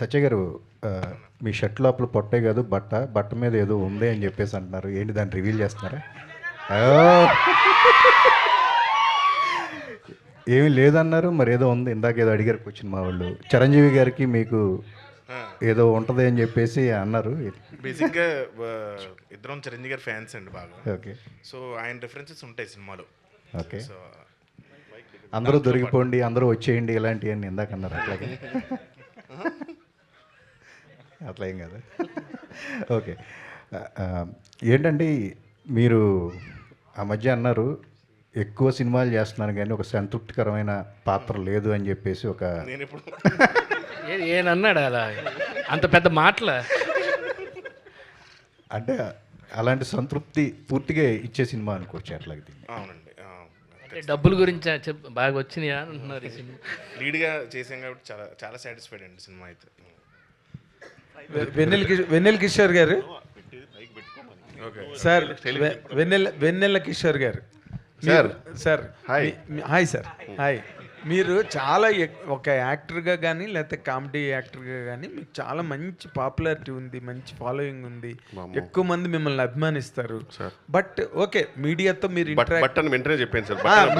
సత్య గారు, ఆ, మీ షర్ట్ లోపల పొట్టే కాదు బట్ట మీద ఏదో ఉంది అని చెప్పేసి అంటున్నారు. ఏంటి దాన్ని రివీల్ చేస్తున్నారా? అయ్యో, ఏమీ లేదన్నారు, మరి ఏదో ఉంది. ఇందాక ఏదో అడిగారు కూర్చుని మా వాళ్ళు. చిరంజీవి గారికి మీకు ఏదో ఉంటుంది అని చెప్పేసి అన్నారు. బేసిక్గా ఇద్దరం చిరంజీవి గారి ఫ్యాన్స్ అండి బాగా. ఓకే సో ఆయన రిఫరెన్సెస్ ఉంటాయి సినిమాలో. ఓకే. సో అందరూ దొరికిపోండి, అందరూ వచ్చేయండి, ఇలాంటివన్నీ ఇందాక అన్నారు. అట్లాగే అట్లా ఏం కాదు. ఓకే. ఏంటండి మీరు ఆ మధ్య అన్నారు, ఎక్కువ సినిమాలు చేస్తున్నాను కానీ ఒక సంతృప్తికరమైన పాత్ర లేదు అని చెప్పేసి ఒక నేను ఇప్పుడు ఏనన్నాడు అలా అంత పెద్ద మాటల? అంటే అలాంటి సంతృప్తి పూర్తిగా ఇచ్చే సినిమా అనుకోవచ్చు అట్లాగే దీన్ని. అవునండి, అంటే డబ్బుల గురించి బాగా వచ్చినాయా అంటున్నారు ఈ సినిమా. లీడ్గా చేసాం కాబట్టి చాలా చాలా సాటిస్ఫైడ్ అండి సినిమా అయితే. వెన్నెల కిషోర్ గారు ఓకే సార్, వెన్నెల కిషోర్ గారు sir. Sir hi. Hi sir. Hi. మీరు చాలా ఒక యాక్టర్గా కానీ లేకపోతే కామెడీ యాక్టర్గా కానీ మీకు చాలా మంచి పాపులారిటీ ఉంది, మంచి ఫాలోయింగ్ ఉంది, ఎక్కువ మంది మిమ్మల్ని అభిమానిస్తారు. బట్ ఓకే, మీడియాతో మీరు వెంటనే చెప్పాను సార్.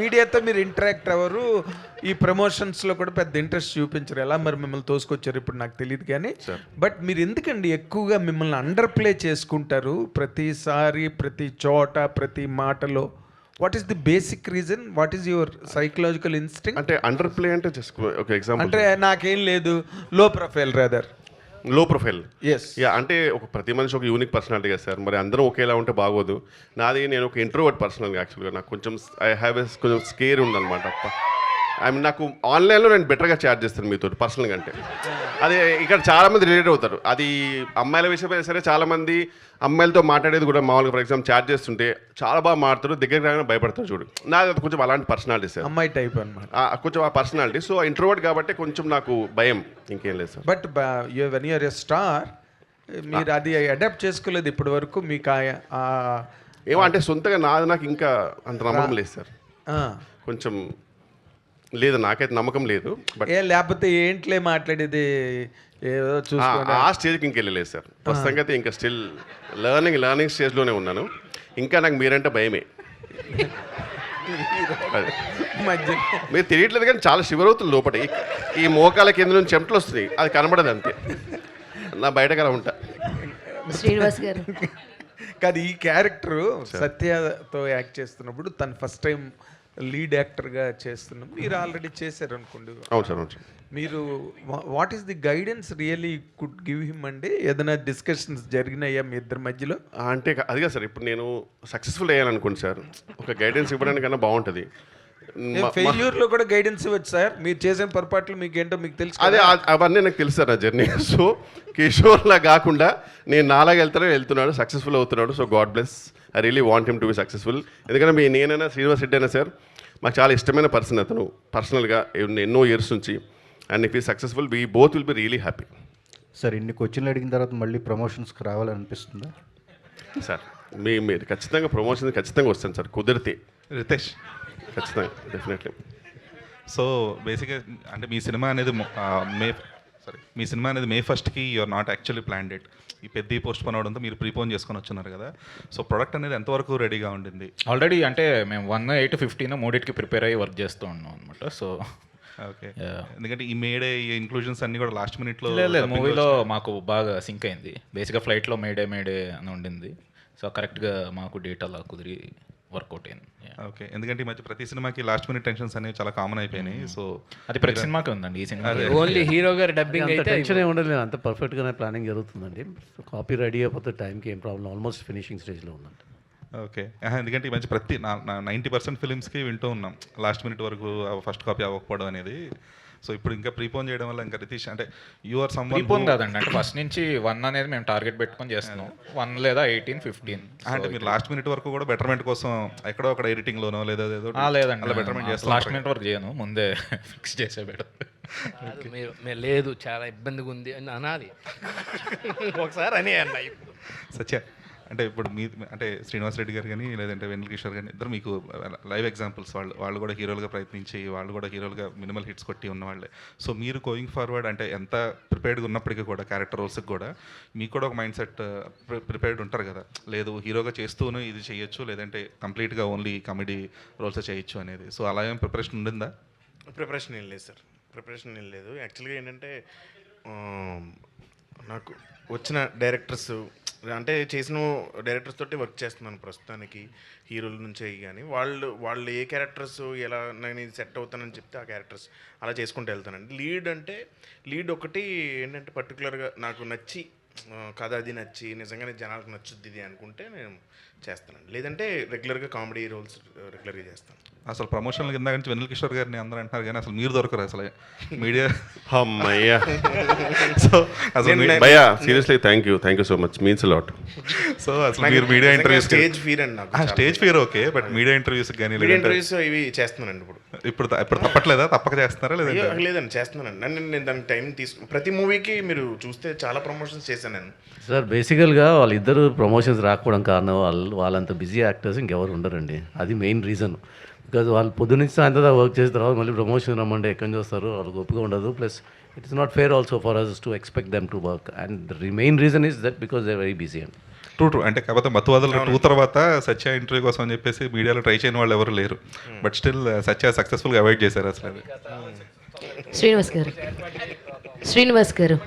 మీడియాతో మీరు ఇంటరాక్ట్ అవ్వరు, ఈ ప్రమోషన్స్లో కూడా పెద్ద ఇంట్రెస్ట్ చూపించరు. ఎలా మరి మిమ్మల్ని తోసుకొచ్చారు ఇప్పుడు నాకు తెలియదు కానీ, బట్ మీరు ఎందుకండి ఎక్కువగా మిమ్మల్ని అండర్ ప్లే చేసుకుంటారు ప్రతిసారి, ప్రతి చోట, ప్రతి మాటలో? What is the basic reason? What is your psychological instinct? అంటే అండర్ ప్లే అంటే జస్ట్ ఒక ఎగ్జాంపుల్. అంటే నాకేం లేదు, లో ప్రొఫైల్ రాదర్. లో ప్రొఫైల్. ఎస్. యా, అంటే ఒక ప్రతి మనిషి ఒక యూనిక్ పర్సనాలిటీ కదా సార్. మరి అందరం ఒకేలా ఉంటే బాగోదు. నాది నేను ఒక ఇంట్రోవర్ట్ పర్సనల్గా యాక్చువల్గా. నాకు కొంచెం ఐ హ్యావ్ కొంచెం స్కేర్ ఉందన్నమాట. నాకు ఆన్లైన్లో నేను బెటర్గా చాట్ చేస్తాను మీతో పర్సనల్గా. అంటే అది ఇక్కడ చాలామంది రిలేట్ అవుతారు. అది అమ్మాయిల విషయమైనా సరే, చాలామంది అమ్మాయిలతో మాట్లాడేది కూడా మామూలుగా ఫర్ ఎగ్జాంపుల్ చాట్ చేస్తుంటే చాలా బాగా మాట్లాడతారు, దగ్గరికి రాగానే భయపడతారు చూడు. నాది అది కొంచెం అలాంటి పర్సనాలిటీ సార్, అమ్మాయి టైప్ అనమాట. కొంచెం ఆ పర్సనాలిటీ. సో ఇంట్రోవర్ట్ కాబట్టి కొంచెం నాకు భయం, ఇంకేం లేదు sir. But when you're a star, మీరు అది అడాప్ట్ చేసుకోలేదు ఇప్పటి వరకు. మీకు ఏమో అంటే సొంతగా నాది నాకు ఇంకా అంత నమ్మకం లేదు సార్. కొంచెం లేదు, నాకైతే నమ్మకం లేదు. బట్ లేకపోతే ఏంట్లే మాట్లాడేది ఏదో చూసుకోండి ఆ స్టేజ్కి ఇంకెళ్ళలేదు సార్. ప్రస్తుతంగా అయితే ఇంకా స్టిల్ లర్నింగ్ స్టేజ్లోనే ఉన్నాను. ఇంకా నాకు మీరంటే భయమే. మధ్య మీరు తెలియట్లేదు కానీ చాలా షివర్ అవుతుంది లోపల. ఈ మోకాల కింద నుంచి చెమటలు వస్తున్నాయి, అది కనబడదు అంతే. నా బయటకు అలా ఉంటా. శ్రీనివాస్ గారు కాదు, ఈ క్యారెక్టర్ సత్యతో యాక్ట్ చేస్తున్నప్పుడు తను ఫస్ట్ టైం లీడ్ యాక్టర్గా చేస్తున్నాం. మీరు ఆల్రెడీ చేశారు అనుకోండి. అవును సార్, అవును సార్. మీరు what is the guidance really could give him అండి? ఏదైనా డిస్కషన్స్ జరిగినాయా మీ ఇద్దరి మధ్యలో? అంటే అదిగా సార్, ఇప్పుడు నేను సక్సెస్ఫుల్ అయ్యాను అనుకోండి సార్, ఒక గైడెన్స్ ఇవ్వడానికన్నా బాగుంటుంది. ఫెయిల్యూర్లో కూడా గైడెన్స్ ఇవ్వచ్చు సార్. మీరు చేసిన పొరపాట్లు మీకు ఏంటో మీకు తెలుసు. అదే అవన్నీ నాకు తెలుసు సార్ నా జర్నీ. సో కిషోర్లా కాకుండా నేను నాలాగా వెళ్తున్నాడు, సక్సెస్ఫుల్ అవుతున్నాడు. So God bless. I really want him to be successful. ఎందుకంటే నేనైనా శ్రీనివాస్ రెడ్డి అయినా సార్ మాకు చాలా ఇష్టమైన పర్సన్ అతను పర్సనల్గా ఎన్నో ఇయర్స్ నుంచి. అండ్ ఇఫ్ ఈ successful we both will be really happy. Sir, ఇన్ని క్వశ్చన్లు అడిగిన తర్వాత మళ్ళీ ప్రమోషన్స్కి రావాలనిపిస్తుందా సార్? మీరు ఖచ్చితంగా ప్రమోషన్ ఖచ్చితంగా వస్తాను సార్, కుదిరితే. రితేష్ ఖచ్చితంగా, డెఫినెట్లీ. సో బేసిక్గా అంటే మీ సినిమా అనేది May 1st you're not actually planned it. ఈ పెద్ద పోస్ట్ పోన్ అవడంతో మీరు ప్రీపోన్ చేసుకొని వచ్చున్నారు కదా. సో ప్రొడక్ట్ అనేది ఎంతవరకు రెడీగా ఉండింది? ఆల్రెడీ అంటే మేము 1, 8, 15 మూడింటికి ప్రిపేర్ అయ్యి వర్క్ చేస్తూ ఉన్నాం అనమాట. సో ఓకే, ఎందుకంటే ఈ మేడే ఈ ఇంక్లూజన్స్ అన్ని కూడా లాస్ట్ మినిట్లో లేదు, మూవీలో మాకు బాగా సింక్ అయింది. బేసిక్గా ఫ్లైట్లో మేడే అని ఉండింది. సో కరెక్ట్గా మాకు డేటా అలా కుదిరి వర్కౌట్ అయింది. ఓకే, ఎందుకంటే ఈ మధ్య ప్రతి సినిమాకి లాస్ట్ మినిట్ టెన్షన్స్ అనేవి చాలా కామన్ అయిపోయినాయి. సో అది ప్రతి సినిమాకి ఉందండి. ఈ సినిమా ఓన్లీ హీరో గారి డబ్బింగ్ అయితే టెన్షన్ ఏమి ఉండదు, అంత పర్ఫెక్ట్గానే ప్లానింగ్ జరుగుతుందండి. కాపీ రెడీ అయిపోతే టైంకి ఏం ప్రాబ్లం, ఆల్మోస్ట్ ఫినిషింగ్ స్టేజ్లో ఉందండి. ఓకే, ఎందుకంటే ఈ మధ్య ప్రతి 90% ఫిలిమ్స్కి వింటూ ఉన్నాం లాస్ట్ మినిట్ వరకు ఫస్ట్ కాపీ అవ్వకపోవడం అనేది. సో ఇప్పుడు ఇంకా ప్రీపోన్ చేయడం వల్ల ఇంకా రితీష్ అంటే యూఆర్ సమ్ ప్రీపోన్ కాదండి, అంటే ఫస్ట్ నుంచి 1 అనేది మేము టార్గెట్ పెట్టుకొని చేస్తున్నాం. 1 లేదా 18, 15 అంటే మీరు లాస్ట్ మినిట్ వరకు కూడా బెటర్మెంట్ కోసం ఎక్కడో అక్కడ ఎడిటింగ్లోనో లేదా లేదండి, అలా బెటర్మెంట్ చేస్తాం. లాస్ట్ మినిట్ వరకు చేయను, ముందే ఫిక్స్ చేసే బెటర్. మీరు లేదు చాలా ఇబ్బందిగా ఉంది అని అనాలి ఒకసారి అని అన్న. సత్య అంటే ఇప్పుడు మీ అంటే శ్రీనివాస్ రెడ్డి గారు కానీ లేదంటే వెన్నెల కిషోర్ కానీ ఇద్దరు మీకు లైవ్ ఎగ్జాంపుల్స్. వాళ్ళు కూడా హీరోలుగా ప్రయత్నించి వాళ్ళు కూడా హీరోలుగా మినిమల్ హిట్స్ కొట్టి ఉన్న వాళ్ళే. సో మీరు గోయింగ్ ఫార్వర్డ్ అంటే ఎంత ప్రిపేర్డ్గా ఉన్నప్పటికీ కూడా క్యారెక్టర్ రోల్స్కి కూడా మీకు కూడా ఒక మైండ్ సెట్ ప్రిపేర్డ్ ఉంటారు కదా, లేదు హీరోగా చేస్తూనే ఇది చేయొచ్చు, లేదంటే కంప్లీట్గా ఓన్లీ కామెడీ రోల్స్ చేయొచ్చు అనేది. సో అలా ఏం ప్రిపరేషన్ ఉండిందా? ప్రిపరేషన్ ఏం లేదు సార్, ప్రిపరేషన్ ఏం లేదు. యాక్చువల్గా ఏంటంటే నాకు వచ్చిన డైరెక్టర్స్ అంటే చేసిన డైరెక్టర్స్ తోటి వర్క్ చేస్తున్నాను ప్రస్తుతానికి, హీరోల నుంచి కానీ వాళ్ళు ఏ క్యారెక్టర్స్ ఎలా నేను ఇది సెట్ అవుతానని చెప్తే ఆ క్యారెక్టర్స్ అలా చేసుకుంటూ వెళ్తానండి. లీడ్ ఒకటి ఏంటంటే పర్టికులర్గా నాకు నచ్చి కథ అది నచ్చి నిజంగానే జనాలకు నచ్చుద్ది ఇది అనుకుంటే నేను చేస్తానండి, లేదంటే రెగ్యులర్గా కామెడీ రోల్స్ రెగ్యులర్గా చేస్తాను. అసలు ప్రమోషన్ల కింద నుంచి వెన్నెల కిషోర్ గారిని అందరూ అంటున్నారు కానీ అసలు మీరు దొరకరు అసలు మీడియా. అమ్మయ్యా. సో అసలు భయ్యా seriously thank you so much, means lot. So అసలు మీరు మీడియా ఇంటర్వ్యూస్ స్టేజ్ ఫీర్ అండి నాకు. Stage fear okay, but media interviews కానీ ఇంటర్వ్యూస్ ఇవి చేస్తున్నానండి ఇప్పుడు తప్పట్లేదా? తప్పక చేస్తున్నారా లేదంటే? లేదండి చేస్తున్నానండి. నేను దానికి టైం తీసుకు ప్రతి మూవీకి మీరు చూస్తే చాలా ప్రమోషన్స్ చేశాను నేను. సార్ బేసికల్గా వాళ్ళిద్దరు ప్రమోషన్స్ రాకపోవడం కారణం వాళ్ళంత బిజీ యాక్టర్స్ ఇంకెవరు ఉండరండి. అది మెయిన్ రీజన్. బికాజ్ వాళ్ళు పొద్దు నుంచి సాయంత్రం వర్క్ చేసిన తర్వాత మళ్ళీ ప్రమోషన్ రమ్మంటే ఎక్కడి నుంచి వస్తారు, వాళ్ళకి ఒప్పుగా ఉండదు. Plus it is not fair also for us to expect them to work. And the main reason is that because they very busy అండి. ట్రూ అంటే కాకపోతే మత్తువాదులు 2 తర్వాత సత్య ఇంటర్వ్యూ కోసం అని చెప్పేసి మీడియాలో ట్రై చేయని వాళ్ళు ఎవరు లేరు. బట్ స్టిల్ సత్య సక్సెస్ఫుల్గా అవాయిడ్ చేశారు అసలు అది. శ్రీనివాస్ గారు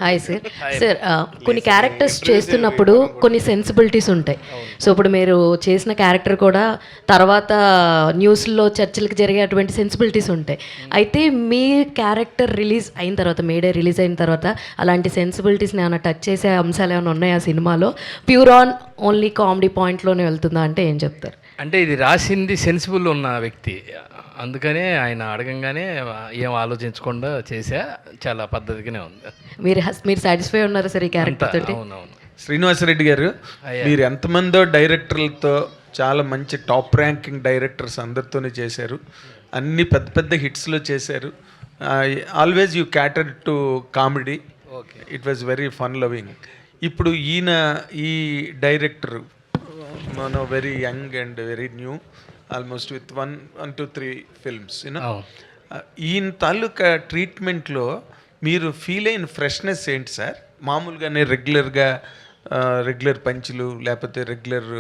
హాయ్ సార్. సార్ కొన్ని క్యారెక్టర్స్ చేస్తున్నప్పుడు కొన్ని సెన్సిబిలిటీస్ ఉంటాయి. సో ఇప్పుడు మీరు చేసిన క్యారెక్టర్ కూడా తర్వాత న్యూస్లో చర్చలకు జరిగేటువంటి సెన్సిబిలిటీస్ ఉంటాయి. అయితే మీ క్యారెక్టర్ రిలీజ్ అయిన తర్వాత, మేడే రిలీజ్ అయిన తర్వాత అలాంటి సెన్సిబిలిటీస్ని ఏమైనా టచ్ చేసే అంశాలు ఏమైనా ఉన్నాయా సినిమాలో? ప్యూర్ ఆన్ ఓన్లీ కామెడీ పాయింట్లోనే వెళ్తుందా అంటే ఏం చెప్తారు? అంటే ఇది రాసింది సెన్సిబుల్ ఉన్న వ్యక్తి, అందుకనే ఆయన అడగంగానే ఏం ఆలోచించకుండా చేసా, చాలా పద్ధతిగానే ఉంది. మీరు సాటిస్ఫై ఉన్నారా సార్ ఈ క్యారెక్టర్ తోటి? అవునవును. శ్రీనివాసరెడ్డి గారు, మీరు ఎంతమందో డైరెక్టర్లతో చాలా మంచి టాప్ ర్యాంకింగ్ డైరెక్టర్స్ అందరితోనే చేశారు, అన్ని పెద్ద పెద్ద హిట్స్లో చేశారు. Always you క్యాటర్ to comedy. It was very fun loving. ఇప్పుడు ఈ డైరెక్టర్ మన very young and very new, almost with 1 to 3 films ఈయన తాలూకా ట్రీట్మెంట్లో మీరు ఫీల్ అయిన ఫ్రెష్నెస్ ఏంటి సార్? మామూలుగానే రెగ్యులర్ పంచులు లేకపోతే రెగ్యులర్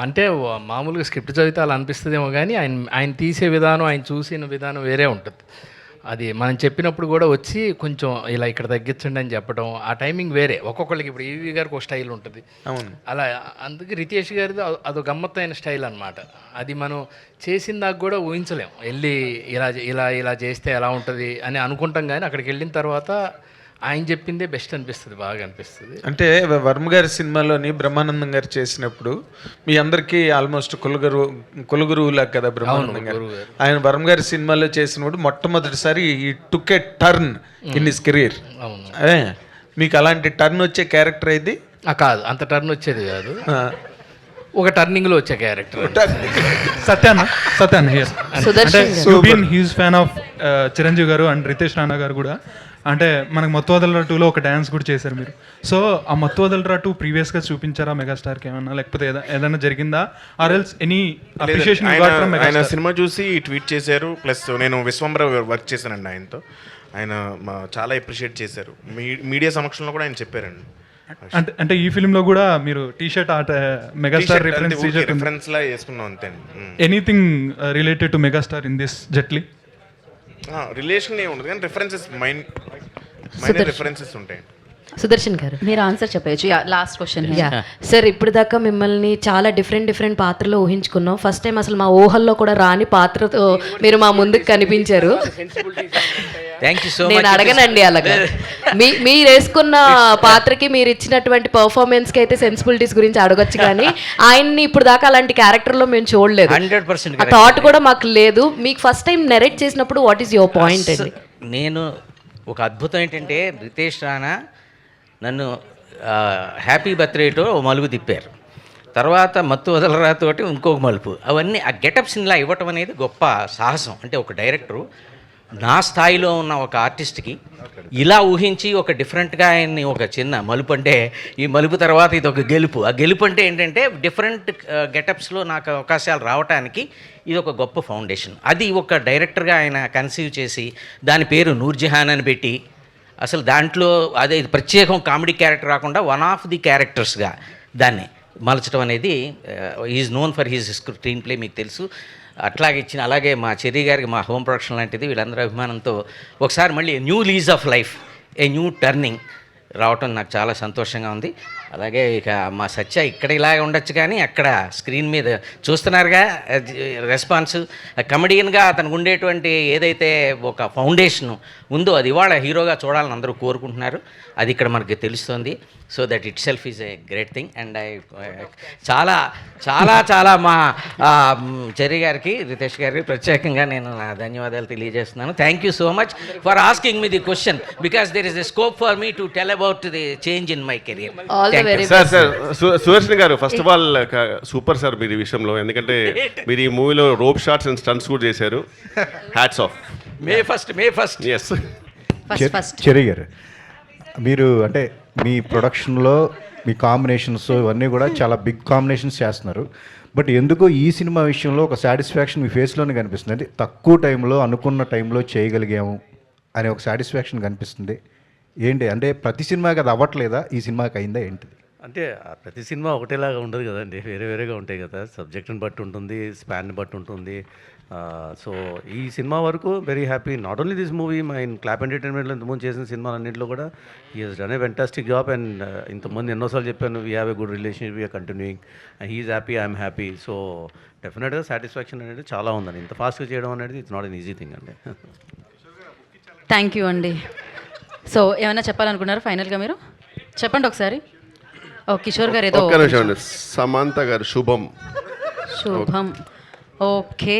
అంటే మామూలుగా స్క్రిప్ట్ చదివితే అలా అనిపిస్తుందేమో కానీ ఆయన తీసే విధానం, ఆయన చూసిన విధానం వేరే ఉంటుంది. అది మనం చెప్పినప్పుడు కూడా వచ్చి కొంచెం ఇలా ఇక్కడ తగ్గించండి అని చెప్పడం, ఆ టైమింగ్ వేరే. ఒక్కొక్కరికి ఇప్పుడు ఈవీ గారికి ఒక స్టైల్ ఉంటుంది, అవును. అలా అందుకే రితేష్ గారిది అదో గమ్మత్తైన స్టైల్ అనమాట. అది మనం చేసిన దాకా కూడా ఊహించలేం. వెళ్ళి ఇలా చేస్తే ఎలా ఉంటుంది అని అనుకుంటాం, కానీ అక్కడికి వెళ్ళిన తర్వాత ఆయన చెప్పిందే బెస్ట్ అనిపిస్తుంది, బాగా అనిపిస్తుంది. అంటే వర్మ గారి సినిమాలోని బ్రహ్మానందం గారు చేసినప్పుడు మీ అందరికీ ఆల్మోస్ట్ కులగురువులా కదా బ్రహ్మానందం గారు. ఆయన వర్మ గారి సినిమాలో చేసినప్పుడు మొట్టమొదటిసారి ఈ టుక్ ఏ టర్న్ ఇన్ హిస్ కెరీర్. మీకు అలాంటి టర్న్ వచ్చే క్యారెక్టర్ ఇది కాదు, అంత టర్న్ వచ్చేది కాదు, ఒక టర్నింగ్లో వచ్చే character. Satyanna Sudarshan huge fan of Chiranjeevi garu and Riteish Rana గారు కూడా. అంటే మనకు మత్తువదలరా 2లో ఒక డ్యాన్స్ కూడా చేశారు మీరు. సో ఆ మత్తువదలరా 2 ప్రీవియస్గా చూపించారా మెగాస్టార్కి ఏమన్నా, లేకపోతే ఏదైనా జరిగిందా? ఆర్ ఎల్స్ ఎనీ అప్రిషియేషన్ ఆయన సినిమా చూసి ట్వీట్ చేశారు. ప్లస్ నేను విశ్వంబర వర్క్ చేశానండి ఆయనతో. ఆయన చాలా అప్రిషియేట్ చేశారు. మీడియా సమక్షంలో కూడా ఆయన చెప్పారండి. అంటే ఈ ఫిల్మ్ లో కూడా మీరు టీ-షర్ట్ ఆట మెగాస్టార్ రిఫరెన్స్ లా వేసుకున్నాం అంతే. Anything related to megastar in this జట్లీ? రిలేషన్ ఏ ఉండదు కానీ రిఫరెన్సెస్ రిఫరెన్సెస్ ఉంటాయి. సుదర్శన్ గారు మీరు ఆన్సర్ చెప్పచ్చు. Last question. సార్ ఇప్పుడు దాకా మిమ్మల్ని చాలా డిఫరెంట్ పాత్రలో ఊహించుకున్నాం. ఫస్ట్ టైం అసలు మా ఊహల్లో కూడా రాని పాత్రతో మీరు మా ముందుకు కనిపించారు. నేను అడగనండి అలాగా. మీరు వేసుకున్న పాత్రకి మీరు ఇచ్చినటువంటి పర్ఫార్మెన్స్కి అయితే సెన్సిబిలిటీస్ గురించి అడగొచ్చు, కానీ ఆయన్ని ఇప్పుడు దాకా అలాంటి క్యారెక్టర్లో మేము చూడలేదు. 100% ఆ థాట్ కూడా మాకు లేదు. మీకు ఫస్ట్ టైం నెరేట్ చేసినప్పుడు వాట్ ఈస్ యువర్ పాయింట్ అండి? నేను ఒక అద్భుతం ఏంటంటే రితేష్ రాణా నన్ను హ్యాపీ బర్త్డేతో ఓ మలుపు తిప్పారు, తర్వాత మత్తు వదలరాతోటి ఇంకొక మలుపు. అవన్నీ ఆ గెటప్స్ ఇలా ఇవ్వటం అనేది గొప్ప సాహసం. అంటే ఒక డైరెక్టరు నా స్థాయిలో ఉన్న ఒక ఆర్టిస్ట్కి ఇలా ఊహించి ఒక డిఫరెంట్గా ఆయన్ని ఒక చిన్న మలుపు అంటే ఈ మలుపు తర్వాత ఇది ఒక గెలుపు. ఆ గెలుపు అంటే ఏంటంటే డిఫరెంట్ గెటప్స్లో నాకు అవకాశాలు రావడానికి ఇది ఒక గొప్ప ఫౌండేషన్. అది ఒక డైరెక్టర్గా ఆయన కన్సీవ్ చేసి దాని పేరు నూర్జహాన్ అని పెట్టి అసలు దాంట్లో అదే ప్రత్యేకం కామెడీ క్యారెక్టర్ రాకుండా వన్ ఆఫ్ ది క్యారెక్టర్స్గా దాన్ని మలచడం అనేది is known for his screen play, మీకు తెలుసు. అట్లాగే ఇచ్చిన అలాగే మా చెర్రీ గారికి మా హోమ్ ప్రొడక్షన్ లాంటిది వీళ్ళందరూ అభిమానంతో ఒకసారి మళ్ళీ new lease of life, a new turning రావటం నాకు చాలా సంతోషంగా ఉంది. అలాగే ఇక మా సత్య ఇక్కడ ఇలాగే ఉండొచ్చు కానీ అక్కడ స్క్రీన్ మీద చూస్తున్నారుగా రెస్పాన్స్. కమెడియన్గా అతనికి ఉండేటువంటి ఏదైతే ఒక ఫౌండేషన్ ఉందో అది ఇవాళ హీరోగా చూడాలని అందరూ కోరుకుంటున్నారు. అది ఇక్కడ మనకి తెలుస్తుంది. So that it self is a great thing. And చాలా చాలా చాలా మా చెర్రీ గారికి, రితేష్ గారికి ప్రత్యేకంగా నేను నా ధన్యవాదాలు తెలియజేస్తున్నాను. Thank you so much for asking me the question because there is a scope for me to tell about the change in my career. Sir Sudarshan garu, first of all super sir మీరు ఈ విషయంలో. ఎందుకంటే మీరు ఈ మూవీలో రోప్ షాట్స్ అండ్ స్టంట్స్ కూడా చేశారు. Hats off. May first ఎస్ చెర్రీ గారు, మీరు అంటే మీ ప్రొడక్షన్లో మీ కాంబినేషన్స్ ఇవన్నీ కూడా చాలా బిగ్ కాంబినేషన్స్ చేస్తున్నారు. బట్ ఎందుకో ఈ సినిమా విషయంలో ఒక సాటిస్ఫాక్షన్ మీ ఫేస్లోనే కనిపిస్తుంది. అంటే తక్కువ టైంలో అనుకున్న టైంలో చేయగలిగాము అనే ఒక సాటిస్ఫాక్షన్ కనిపిస్తుంది. ఏంటి అంటే ప్రతి సినిమాకి అది అవ్వట్లేదా, ఈ సినిమాకి అయిందా ఏంటిది? అంటే ప్రతి సినిమా ఒకటేలాగా ఉండదు కదండి, వేరే వేరేగా ఉంటాయి కదా. సబ్జెక్ట్ని బట్టి ఉంటుంది, స్పాన్ని బట్టి ఉంటుంది. సో ఈ సినిమా వరకు very happy. Not only this movie, మా క్లాప్ ఎంటర్టైన్మెంట్లో ఇంతకుముందు చేసిన సినిమాలన్నింటిలో కూడా he he's done a fantastic job. And ఇంతకుముందు ఎన్నోసార్లు చెప్పాను, we have a good relationship, we're continuing. He is happy, I'm happy. So డెఫినెట్గా సాటిస్ఫాక్షన్ అనేది చాలా ఉందండి. ఇంత ఫాస్ట్గా చేయడం అనేది it's not an easy thing అండి. థ్యాంక్ యూ అండి. సో ఏమైనా చెప్పాలనుకున్నారా ఫైనల్గా మీరు? చెప్పండి ఒకసారి. ఓ కిషోర్ గారు ఏదో ఒక్క నిమిషం అండి. సమంత గారు శుభం. ఓకే.